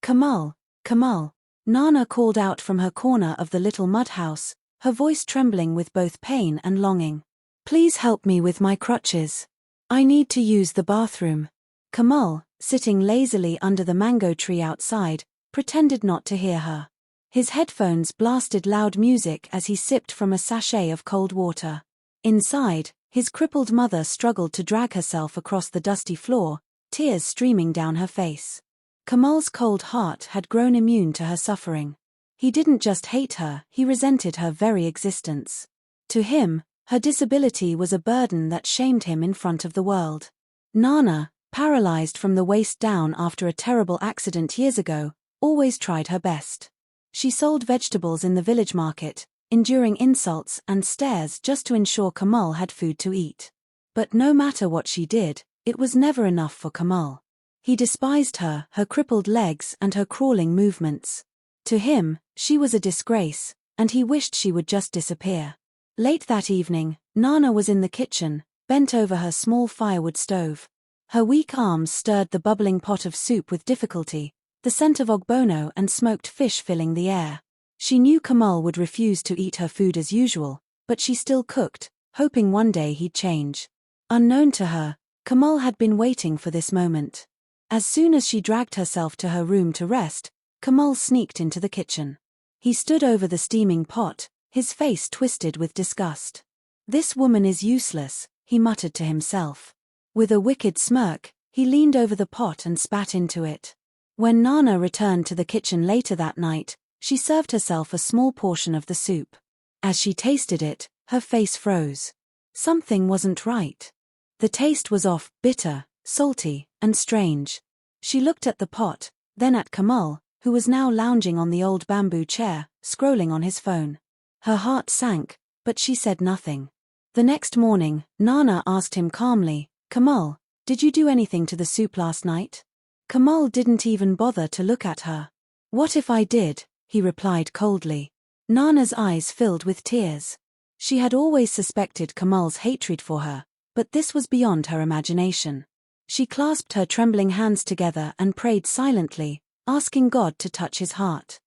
Kamal, Kamal. Nana called out from her corner of the little mud house, her voice trembling with both pain and longing. Please help me with my crutches. I need to use the bathroom. Kamal, sitting lazily under the mango tree outside, pretended not to hear her. His headphones blasted loud music as he sipped from a sachet of cold water. Inside, his crippled mother struggled to drag herself across the dusty floor, tears streaming down her face. Kamal's cold heart had grown immune to her suffering. He didn't just hate her, he resented her very existence. To him, her disability was a burden that shamed him in front of the world. Nana, paralyzed from the waist down after a terrible accident years ago, always tried her best. She sold vegetables in the village market, enduring insults and stares just to ensure Kamal had food to eat. But no matter what she did, it was never enough for Kamal. He despised her, her crippled legs and her crawling movements. To him, she was a disgrace, and he wished she would just disappear. Late that evening, Nana was in the kitchen, bent over her small firewood stove. Her weak arms stirred the bubbling pot of soup with difficulty, the scent of ogbono and smoked fish filling the air. She knew Kamal would refuse to eat her food as usual, but she still cooked, hoping one day he'd change. Unknown to her, Kamal had been waiting for this moment. As soon as she dragged herself to her room to rest, Kamal sneaked into the kitchen. He stood over the steaming pot, his face twisted with disgust. This woman is useless, he muttered to himself. With a wicked smirk, he leaned over the pot and spat into it. When Nana returned to the kitchen later that night, she served herself a small portion of the soup. As she tasted it, her face froze. Something wasn't right. The taste was off, bitter, salty, and strange. She looked at the pot, then at Kamal, who was now lounging on the old bamboo chair, scrolling on his phone. Her heart sank, but she said nothing. The next morning, Nana asked him calmly, Kamal, did you do anything to the soup last night? Kamal didn't even bother to look at her. What if I did? He replied coldly. Nana's eyes filled with tears. She had always suspected Kamal's hatred for her, but this was beyond her imagination. She clasped her trembling hands together and prayed silently, asking God to touch his heart.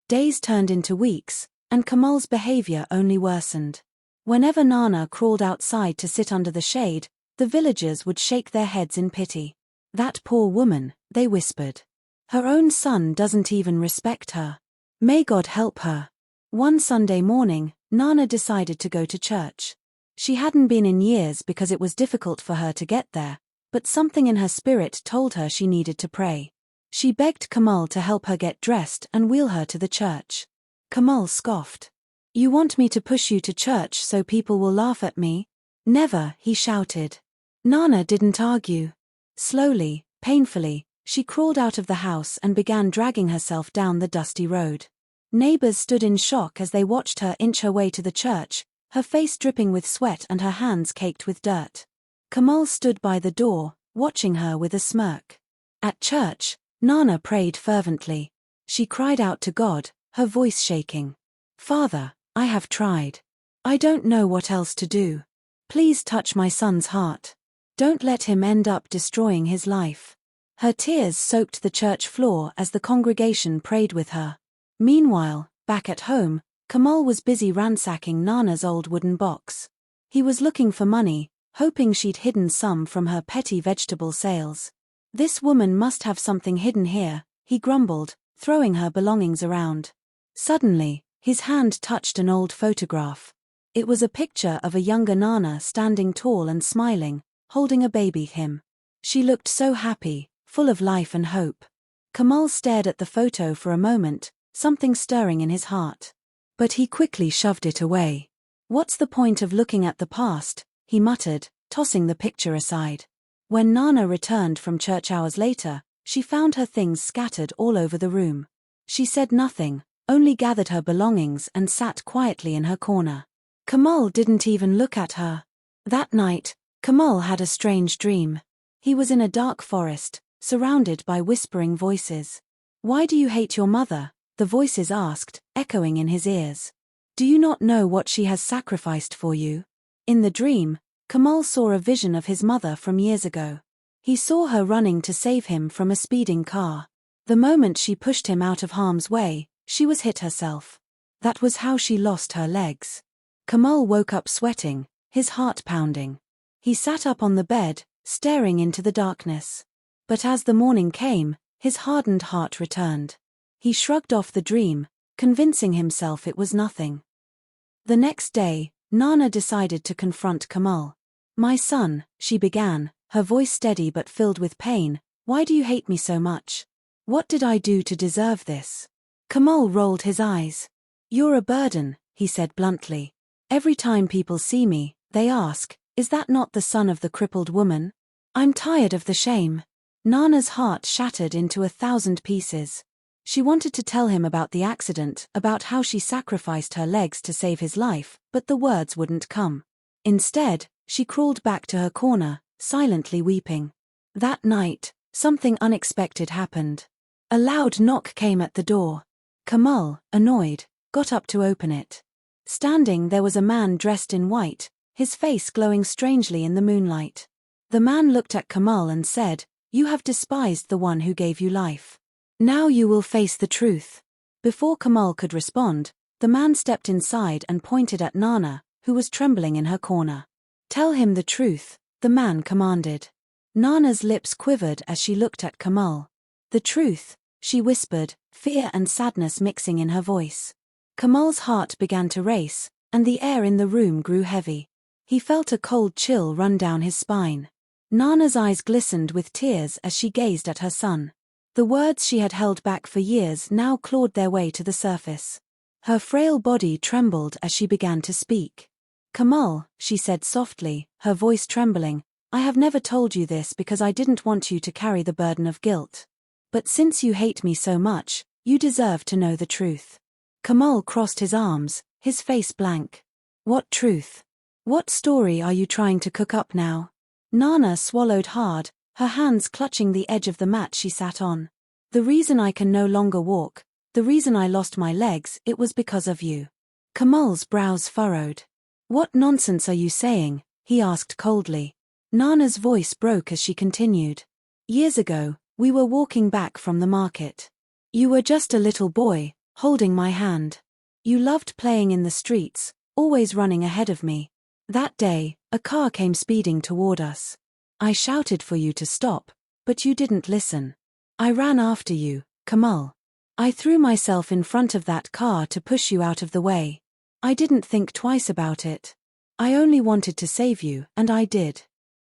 Days turned into weeks, and Kamal's behavior only worsened. Whenever Nana crawled outside to sit under the shade, the villagers would shake their heads in pity. That poor woman, they whispered. Her own son doesn't even respect her. May God help her. One Sunday morning, Nana decided to go to church. She hadn't been in years because it was difficult for her to get there, but something in her spirit told her she needed to pray. She begged Kamal to help her get dressed and wheel her to the church. Kamal scoffed. You want me to push you to church so people will laugh at me? Never, he shouted. Nana didn't argue. Slowly, painfully, she crawled out of the house and began dragging herself down the dusty road. Neighbors stood in shock as they watched her inch her way to the church, her face dripping with sweat and her hands caked with dirt. Kamal stood by the door, watching her with a smirk. At church, Nana prayed fervently. She cried out to God, her voice shaking. Father, I have tried. I don't know what else to do. Please touch my son's heart. Don't let him end up destroying his life. Her tears soaked the church floor as the congregation prayed with her. Meanwhile, back at home, Kamal was busy ransacking Nana's old wooden box. He was looking for money, hoping she'd hidden some from her petty vegetable sales. This woman must have something hidden here, he grumbled, throwing her belongings around. Suddenly, his hand touched an old photograph. It was a picture of a younger Nana standing tall and smiling, holding a baby him. She looked so happy, full of life and hope. Kamal stared at the photo for a moment, something stirring in his heart. But he quickly shoved it away. What's the point of looking at the past? He muttered, tossing the picture aside. When Nana returned from church hours later, she found her things scattered all over the room. She said nothing, only gathered her belongings and sat quietly in her corner. Kamal didn't even look at her. That night, Kamal had a strange dream. He was in a dark forest, surrounded by whispering voices. Why do you hate your mother? The voices asked, echoing in his ears. Do you not know what she has sacrificed for you? In the dream, Kamal saw a vision of his mother from years ago. He saw her running to save him from a speeding car. The moment she pushed him out of harm's way, she was hit herself. That was how she lost her legs. Kamal woke up sweating, his heart pounding. He sat up on the bed, staring into the darkness. But as the morning came, his hardened heart returned. He shrugged off the dream, convincing himself it was nothing. The next day, Nana decided to confront Kamal. "My son," she began, her voice steady but filled with pain, "why do you hate me so much? What did I do to deserve this?" Kamal rolled his eyes. "You're a burden," he said bluntly. "Every time people see me, they ask, is that not the son of the crippled woman? I'm tired of the shame." Nana's heart shattered into 1,000 pieces. She wanted to tell him about the accident, about how she sacrificed her legs to save his life, but the words wouldn't come. Instead, she crawled back to her corner, silently weeping. That night, something unexpected happened. A loud knock came at the door. Kamal, annoyed, got up to open it. Standing there was a man dressed in white, his face glowing strangely in the moonlight. The man looked at Kamal and said, "You have despised the one who gave you life. Now you will face the truth." Before Kamal could respond, the man stepped inside and pointed at Nana, who was trembling in her corner. "Tell him the truth," the man commanded. Nana's lips quivered as she looked at Kamal. "The truth," she whispered, fear and sadness mixing in her voice. Kamal's heart began to race, and the air in the room grew heavy. He felt a cold chill run down his spine. Nana's eyes glistened with tears as she gazed at her son. The words she had held back for years now clawed their way to the surface. Her frail body trembled as she began to speak. "Kamal," she said softly, her voice trembling, "I have never told you this because I didn't want you to carry the burden of guilt. But since you hate me so much, you deserve to know the truth." Kamal crossed his arms, his face blank. "What truth? What story are you trying to cook up now?" Nana swallowed hard, her hands clutching the edge of the mat she sat on. "The reason I can no longer walk, the reason I lost my legs, it was because of you." Kamal's brows furrowed. "What nonsense are you saying?" he asked coldly. Nana's voice broke as she continued. "Years ago, we were walking back from the market. You were just a little boy, holding my hand. You loved playing in the streets, always running ahead of me. That day, a car came speeding toward us. I shouted for you to stop, but you didn't listen. I ran after you, Kamal. I threw myself in front of that car to push you out of the way. I didn't think twice about it. I only wanted to save you, and I did."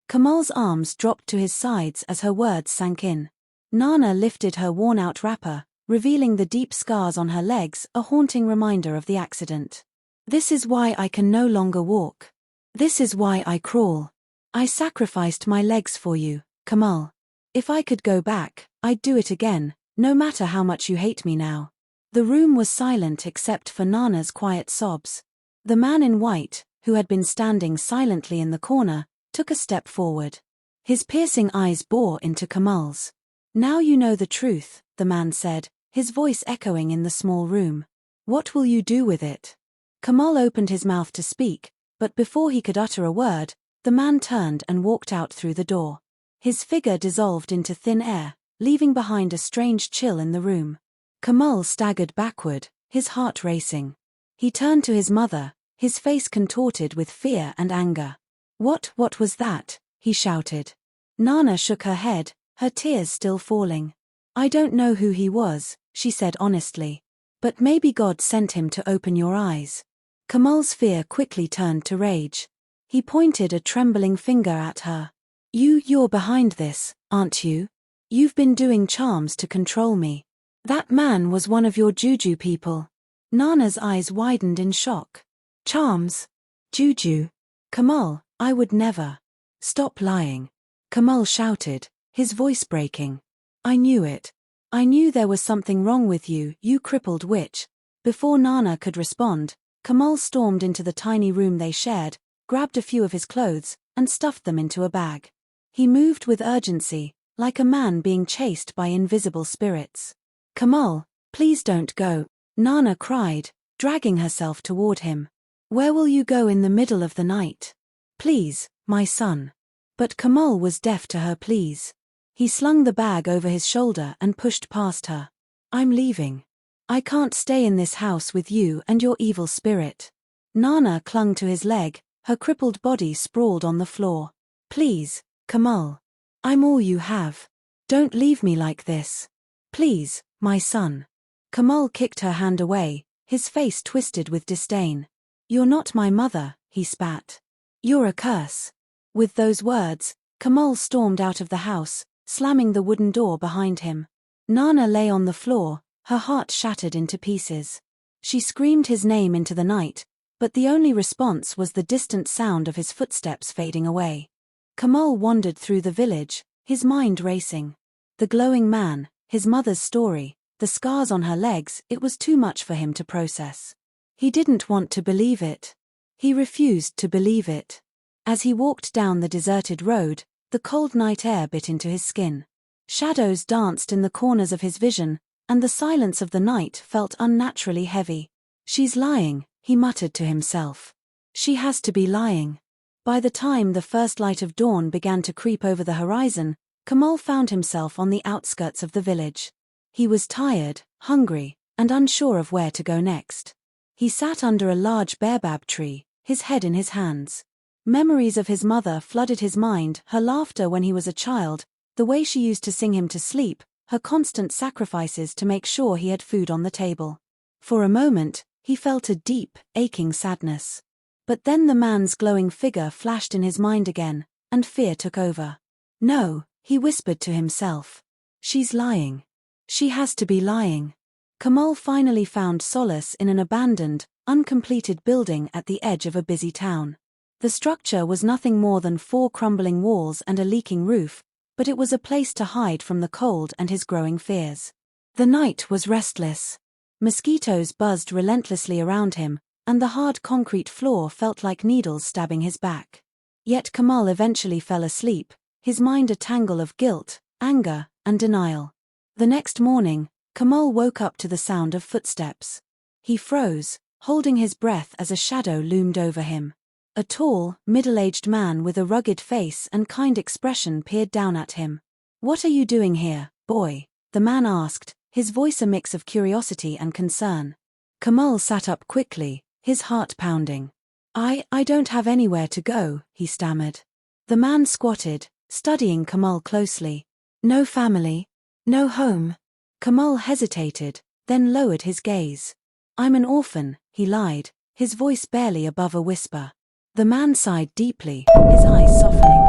Kamal's arms dropped to his sides as her words sank in. Nana lifted her worn-out wrapper, revealing the deep scars on her legs, a haunting reminder of the accident. "This is why I can no longer walk. This is why I crawl. I sacrificed my legs for you, Kamal. If I could go back, I'd do it again, no matter how much you hate me now." The room was silent except for Nana's quiet sobs. The man in white, who had been standing silently in the corner, took a step forward. His piercing eyes bore into Kamal's. "Now you know the truth," the man said, his voice echoing in the small room. "What will you do with it?" Kamal opened his mouth to speak, but before he could utter a word, the man turned and walked out through the door. His figure dissolved into thin air, leaving behind a strange chill in the room. Kamal staggered backward, his heart racing. He turned to his mother, his face contorted with fear and anger. What was that?" he shouted. Nana shook her head, her tears still falling. "I don't know who he was," she said honestly. "But maybe God sent him to open your eyes." Kamal's fear quickly turned to rage. He pointed a trembling finger at her. You're behind this, aren't you? You've been doing charms to control me. That man was one of your juju people." Nana's eyes widened in shock. "Charms? Juju? Kamal, I would never." "Stop lying," Kamal shouted, his voice breaking. "I knew it. I knew there was something wrong with you, you crippled witch." Before Nana could respond, Kamal stormed into the tiny room they shared, grabbed a few of his clothes, and stuffed them into a bag. He moved with urgency, like a man being chased by invisible spirits. "Kamal, please don't go," Nana cried, dragging herself toward him. "Where will you go in the middle of the night? Please, my son." But Kamal was deaf to her pleas. He slung the bag over his shoulder and pushed past her. I'm leaving. I can't stay in this house with you and your evil spirit. Nana clung to his leg, her crippled body sprawled on the floor. Please, Kamal. I'm all you have. Don't leave me like this. Please, my son. Kamal kicked her hand away, his face twisted with disdain. You're not my mother, he spat. You're a curse. With those words, Kamal stormed out of the house, slamming the wooden door behind him. Nana lay on the floor, her heart shattered into pieces. She screamed his name into the night, but the only response was the distant sound of his footsteps fading away. Kamal wandered through the village, his mind racing. The glowing man, his mother's story, the scars on her legs, it was too much for him to process. He didn't want to believe it. He refused to believe it. As he walked down the deserted road, the cold night air bit into his skin. Shadows danced in the corners of his vision, and the silence of the night felt unnaturally heavy. She's lying, he muttered to himself. She has to be lying. By the time the first light of dawn began to creep over the horizon, Kamal found himself on the outskirts of the village. He was tired, hungry, and unsure of where to go next. He sat under a large baobab tree, his head in his hands. Memories of his mother flooded his mind, her laughter when he was a child, the way she used to sing him to sleep, her constant sacrifices to make sure he had food on the table. For a moment, he felt a deep, aching sadness. But then the man's glowing figure flashed in his mind again, and fear took over. No, he whispered to himself. She's lying. She has to be lying. Kamal finally found solace in an abandoned, uncompleted building at the edge of a busy town. The structure was nothing more than 4 crumbling walls and a leaking roof, but it was a place to hide from the cold and his growing fears. The night was restless. Mosquitoes buzzed relentlessly around him, and the hard concrete floor felt like needles stabbing his back. Yet Kamal eventually fell asleep, his mind a tangle of guilt, anger, and denial. The next morning, Kamal woke up to the sound of footsteps. He froze, holding his breath as a shadow loomed over him. A tall, middle-aged man with a rugged face and kind expression peered down at him. "What are you doing here, boy?" the man asked, his voice a mix of curiosity and concern. Kamal sat up quickly, his heart pounding. I don't have anywhere to go," he stammered. The man squatted, studying Kamal closely. "No family? No home?" Kamal hesitated, then lowered his gaze. "I'm an orphan," he lied, his voice barely above a whisper. The man sighed deeply, his eyes softening.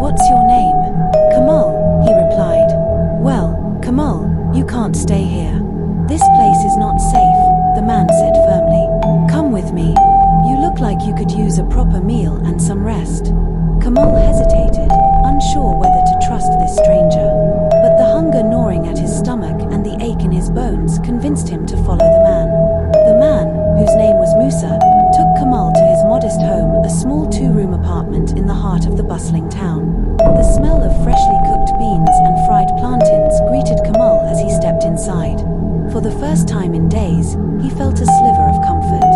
"What's your name?" "Kamal," he replied. "Well, Kamal, you can't stay here. This place is not safe," the man said firmly. "Come with me. You look like you could use a proper meal and some rest." Kamal hesitated, unsure whether to trust this stranger. But the hunger gnawing at his stomach and the ache in his bones convinced him to follow the man. The man, whose name was Musa, took Kamal to his modest home, a small 2-room apartment in the heart of the bustling town. The smell of freshly cooked beans and fried plantains greeted Kamal as he stepped inside. For the first time in days, he felt a sliver of comfort.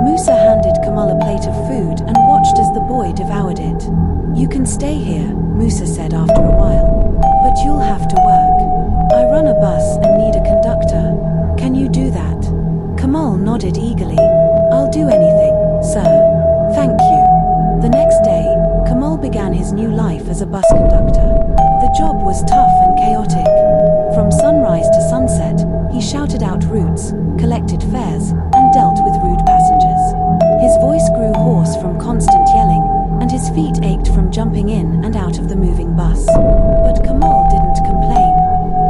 Musa handed Kamal a plate of food and watched as the boy devoured it. "You can stay here," Musa said after a while. "But you'll have to work. I run a bus and need a conductor. Can you do that?" Kamal nodded eagerly. "I'll do anything, sir. Thank you." The next day, Kamal began his new life as a bus conductor. The job was tough and chaotic. From sunrise to sunset, he shouted out routes, collected fares, and dealt with rude passengers. His voice grew hoarse from constant yelling, and his feet ached from jumping in and out of the moving bus. But Kamal didn't complain.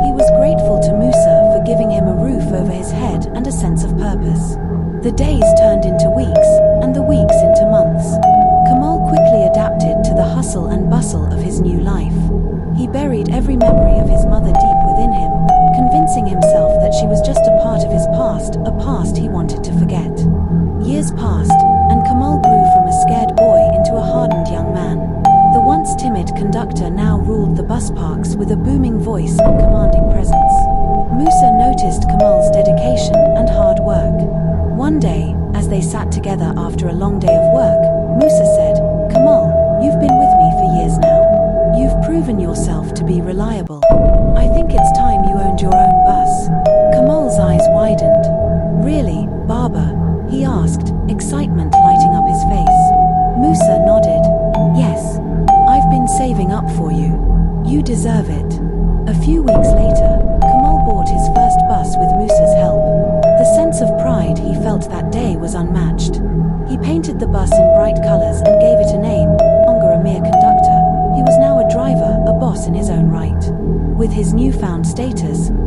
He was grateful to Musa for giving him a roof over his head and a sense of purpose. The days turned into weeks, and the weeks into months. Kamal quickly adapted to the hustle and bustle of his new life. He buried every memory of his mother deep within him, convincing himself that she was just a part of his past, a past he wanted to forget. Years passed, and Kamal grew from a scared boy into a hardened young man. The once timid conductor now ruled the bus parks with a booming voice and commanding presence. Musa noticed Kamal's dedication and hard work. One day, as they sat together after a long day of work, Musa said, "Kamal, you've been with me for years now. You've proven yourself to be reliable.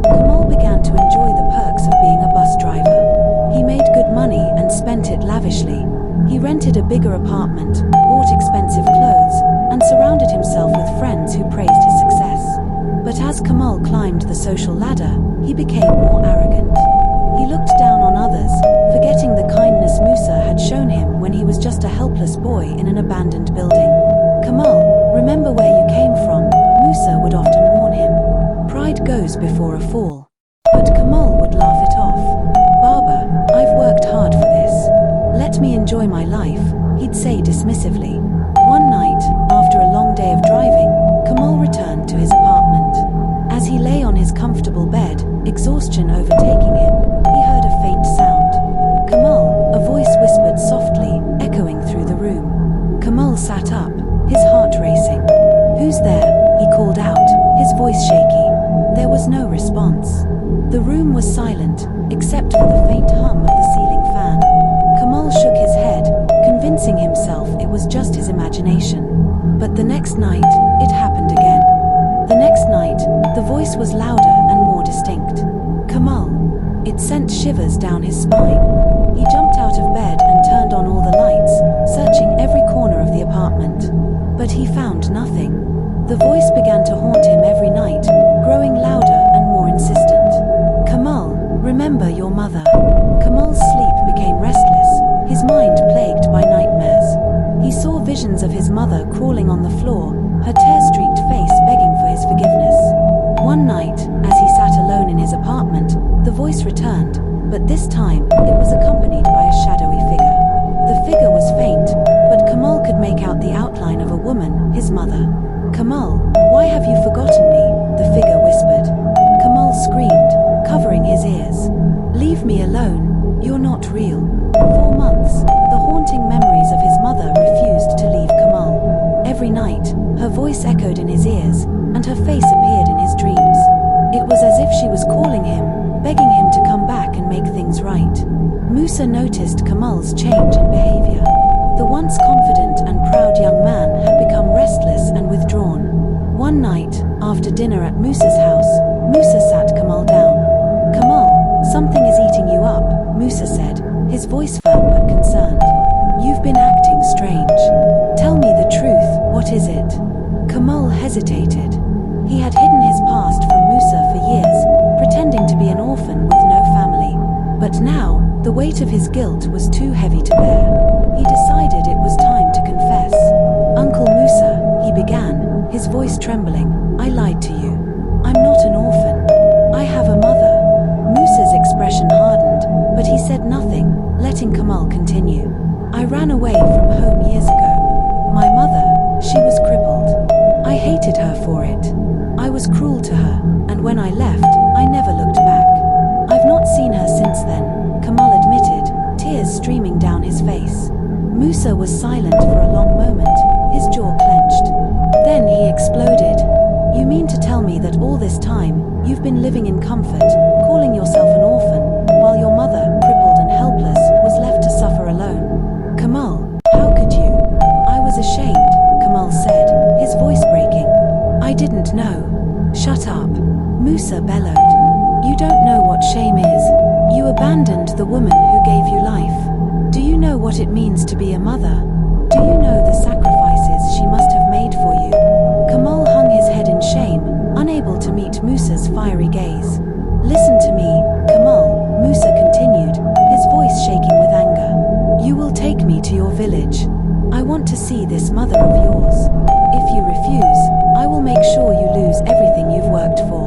Kamal began to enjoy the perks of being a bus driver. He made good money and spent it lavishly. He rented a bigger apartment, bought expensive clothes, and surrounded himself with friends who praised his success. But as Kamal climbed the social ladder, he became more arrogant. He looked down on others, forgetting the kindness Musa had shown him when he was just a helpless boy in an abandoned building. "Kamal, remember where you came from," Musa would often warn him. "Pride goes before a fall." But Kamal would laugh it off. "Baba, I've worked hard for this. Let me enjoy my life," he'd say dismissively. One night, after a long day of driving, Kamal returned to his apartment. As he lay on his comfortable bed, exhaustion overtaking him, he heard a faint sound. "Kamal," a voice whispered softly, echoing through the room. Kamal sat up, his heart racing. "Who's there?" he called out, his voice shaky. There was no response. The room was silent, except for the faint hum of the ceiling fan. Kamal shook his head, convincing himself it was just his imagination. But the next night, it happened again. The next night, the voice was louder and more distinct. "Kamal." It sent shivers down his spine. He jumped out of bed and turned on all the lights, searching every corner of the apartment. But he found nothing. The voice began to haunt him every night, growing louder and more insistent. "Kamal, remember your mother." Kamal's sleep became restless, his mind plagued by nightmares. He saw visions of his mother crawling on the floor, her tear-streaked face begging for his forgiveness. One night, as he sat alone in his apartment, the voice returned, but this time, it was accompanied by a shadowy figure. The figure was faint, but Kamal could make out the outline of a woman, his mother. "Kamal, why have you forgotten me?" the figure whispered. Kamal screamed, covering his ears. "Leave me alone, you're not real." For months, the haunting memories of his mother refused to leave Kamal. Every night, her voice echoed in his ears, and her face appeared in his dreams. It was as if she was calling him, begging him to come back and make things right. Musa noticed Kamal's change in behavior. The once confident and proud young man had become restless and withdrawn. One night, after dinner at Musa's house, Musa sat Kamal down. "Kamal, something is eating you up," Musa said, his voice firm but concerned. "You've been acting strange. Tell me the truth, what is it?" Kamal hesitated. He had hidden his past from Musa for years, pretending to be an orphan with no family. But now, the weight of his guilt was too heavy to bear. He decided it was time to confess. "Uncle Musa," he began, his voice trembling, "I lied to you. I'm not an orphan. I have a mother." Musa's expression hardened, but he said nothing, letting Kamal continue. "I ran away from home years ago. My mother, she was crippled. I hated her for it. I was cruel to her, and when I left, I never looked back. I've not seen her since then," Kamal admitted, tears streaming down his face. Musa was silent for a long moment, his jaw clenched. Then he exploded. "You mean to tell me that all this time, you've been living in comfort, calling yourself an orphan, while your mother, crippled and helpless, was left to suffer alone? Kamal, how could you?" "I was ashamed," Kamal said, his voice breaking. "I didn't know." "Shut up," Musa bellowed. "You don't know what shame is. You abandoned the woman who gave you life. Do you know what it means to be a mother? Do you know the sacrifices she must have made for you?" Kamal hung his head in shame, unable to meet Musa's fiery gaze. "Listen to me, Kamal," Musa continued, his voice shaking with anger. "You will take me to your village. I want to see this mother of yours. If you refuse, I will make sure you lose everything you've worked for.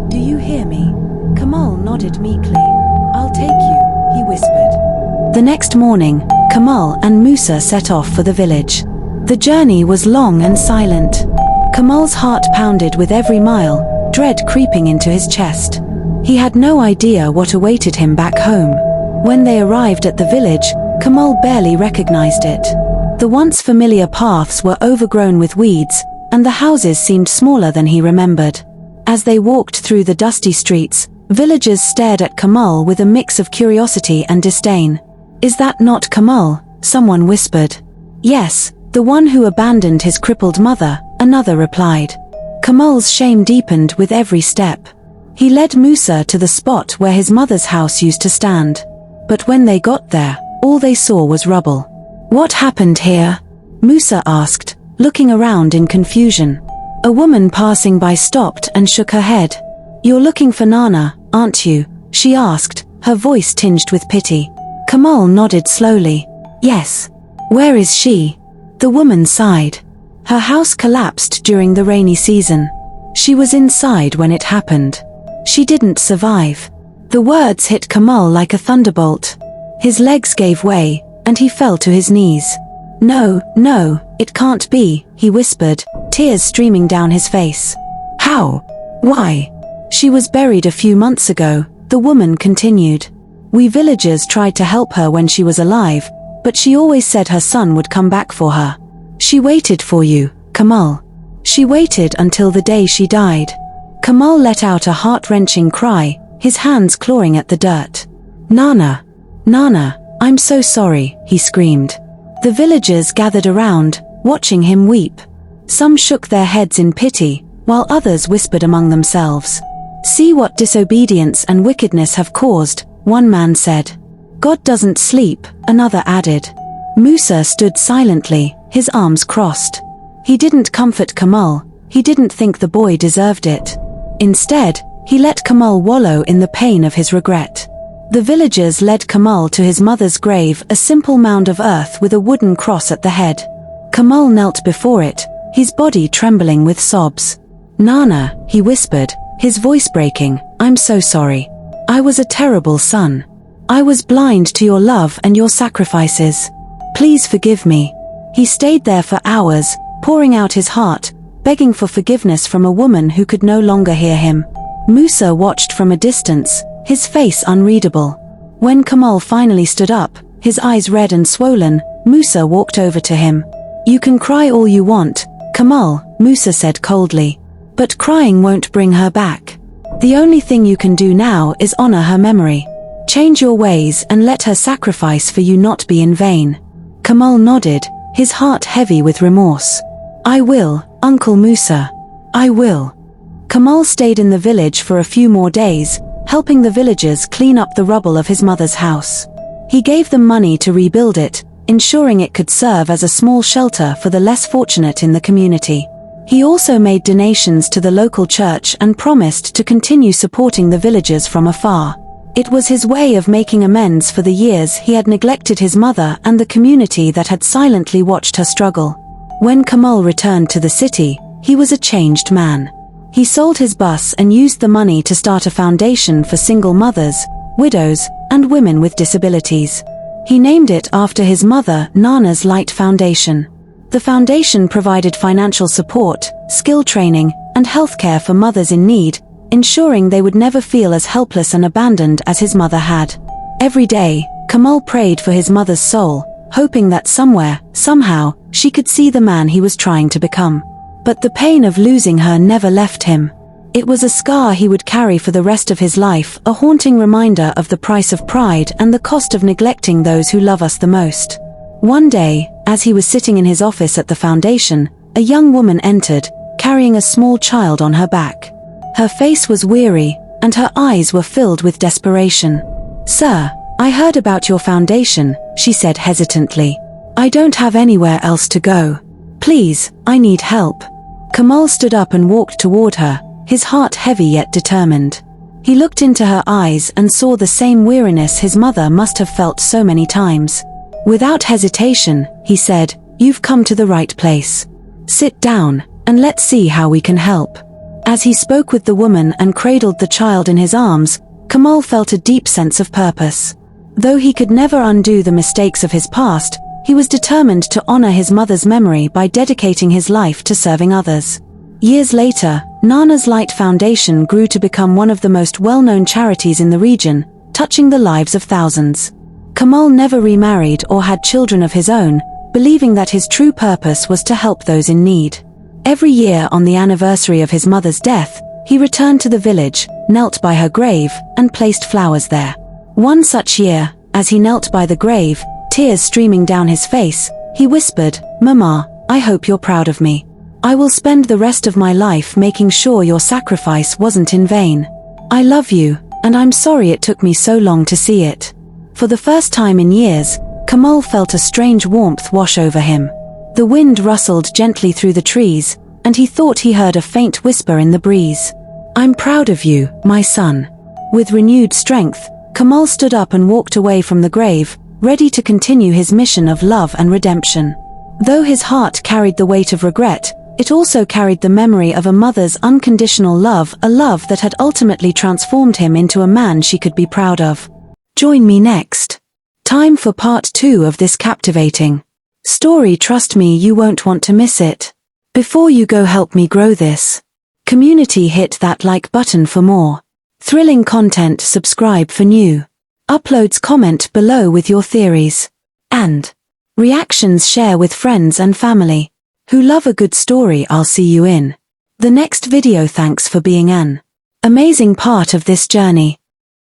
Do you hear me?" Kamal nodded meekly. "I'll take you," he whispered. The next morning, Kamal and Musa set off for the village. The journey was long and silent. Kamal's heart pounded with every mile, dread creeping into his chest. He had no idea what awaited him back home. When they arrived at the village, Kamal barely recognized it. The once familiar paths were overgrown with weeds, and the houses seemed smaller than he remembered. As they walked through the dusty streets, villagers stared at Kamal with a mix of curiosity and disdain. "Is that not Kamal?" someone whispered. "Yes, the one who abandoned his crippled mother," another replied. Kamal's shame deepened with every step. He led Musa to the spot where his mother's house used to stand. But when they got there, all they saw was rubble. "What happened here?" Musa asked, looking around in confusion. A woman passing by stopped and shook her head. "You're looking for Nana, aren't you?" she asked, her voice tinged with pity. Kamal nodded slowly. "Yes. Where is she?" The woman sighed. "Her house collapsed during the rainy season. She was inside when it happened. She didn't survive." The words hit Kamal like a thunderbolt. His legs gave way, and he fell to his knees. "No, no, it can't be," he whispered, tears streaming down his face. "How? Why?" "She was buried a few months ago," the woman continued. "We villagers tried to help her when she was alive, but she always said her son would come back for her. She waited for you, Kamal. She waited until the day she died." Kamal let out a heart-wrenching cry, his hands clawing at the dirt. "Nana! Nana, I'm so sorry," he screamed. The villagers gathered around, watching him weep. Some shook their heads in pity, while others whispered among themselves. "See what disobedience and wickedness have caused," one man said. "God doesn't sleep," another added. Musa stood silently, his arms crossed. He didn't comfort Kamal, he didn't think the boy deserved it. Instead, he let Kamal wallow in the pain of his regret. The villagers led Kamal to his mother's grave, a simple mound of earth with a wooden cross at the head. Kamal knelt before it, his body trembling with sobs. "Nana," he whispered, his voice breaking, "I'm so sorry. I was a terrible son. I was blind to your love and your sacrifices. Please forgive me." He stayed there for hours, pouring out his heart, begging for forgiveness from a woman who could no longer hear him. Musa watched from a distance, his face unreadable. When Kamal finally stood up, his eyes red and swollen, Musa walked over to him. "You can cry all you want, Kamal," Musa said coldly. "But crying won't bring her back. The only thing you can do now is honor her memory. Change your ways and let her sacrifice for you not be in vain." Kamal nodded, his heart heavy with remorse. "I will, Uncle Musa. I will." Kamal stayed in the village for a few more days, helping the villagers clean up the rubble of his mother's house. He gave them money to rebuild it, ensuring it could serve as a small shelter for the less fortunate in the community. He also made donations to the local church and promised to continue supporting the villagers from afar. It was his way of making amends for the years he had neglected his mother and the community that had silently watched her struggle. When Kamal returned to the city, he was a changed man. He sold his bus and used the money to start a foundation for single mothers, widows, and women with disabilities. He named it after his mother, Nana's Light Foundation. The foundation provided financial support, skill training, and healthcare for mothers in need, ensuring they would never feel as helpless and abandoned as his mother had. Every day, Kamal prayed for his mother's soul, hoping that somewhere, somehow, she could see the man he was trying to become. But the pain of losing her never left him. It was a scar he would carry for the rest of his life, a haunting reminder of the price of pride and the cost of neglecting those who love us the most. One day, as he was sitting in his office at the foundation, a young woman entered, carrying a small child on her back. Her face was weary, and her eyes were filled with desperation. "Sir, I heard about your foundation," she said hesitantly. "I don't have anywhere else to go. Please, I need help." Kamal stood up and walked toward her, his heart heavy yet determined. He looked into her eyes and saw the same weariness his mother must have felt so many times. Without hesitation, he said, "You've come to the right place. Sit down, and let's see how we can help." As he spoke with the woman and cradled the child in his arms, Kamal felt a deep sense of purpose. Though he could never undo the mistakes of his past, he was determined to honor his mother's memory by dedicating his life to serving others. Years later, Nana's Light Foundation grew to become one of the most well-known charities in the region, touching the lives of thousands. Kamal never remarried or had children of his own, believing that his true purpose was to help those in need. Every year on the anniversary of his mother's death, he returned to the village, knelt by her grave, and placed flowers there. One such year, as he knelt by the grave, tears streaming down his face, he whispered, "Mama, I hope you're proud of me. I will spend the rest of my life making sure your sacrifice wasn't in vain." I love you, and I'm sorry it took me so long to see it. For the first time in years, Kamal felt a strange warmth wash over him. The wind rustled gently through the trees, and he thought he heard a faint whisper in the breeze. I'm proud of you, my son. With renewed strength, Kamal stood up and walked away from the grave, ready to continue his mission of love and redemption. Though his heart carried the weight of regret, it also carried the memory of a mother's unconditional love, a love that had ultimately transformed him into a man she could be proud of. Join me next time for part 2 of this captivating story. Trust me, you won't want to miss it. Before you go, help me grow this community. Hit that like button for more thrilling content, subscribe for new uploads, comment below with your theories and reactions, share with friends and family who love a good story. I'll see you in the next video. Thanks for being an amazing part of this journey.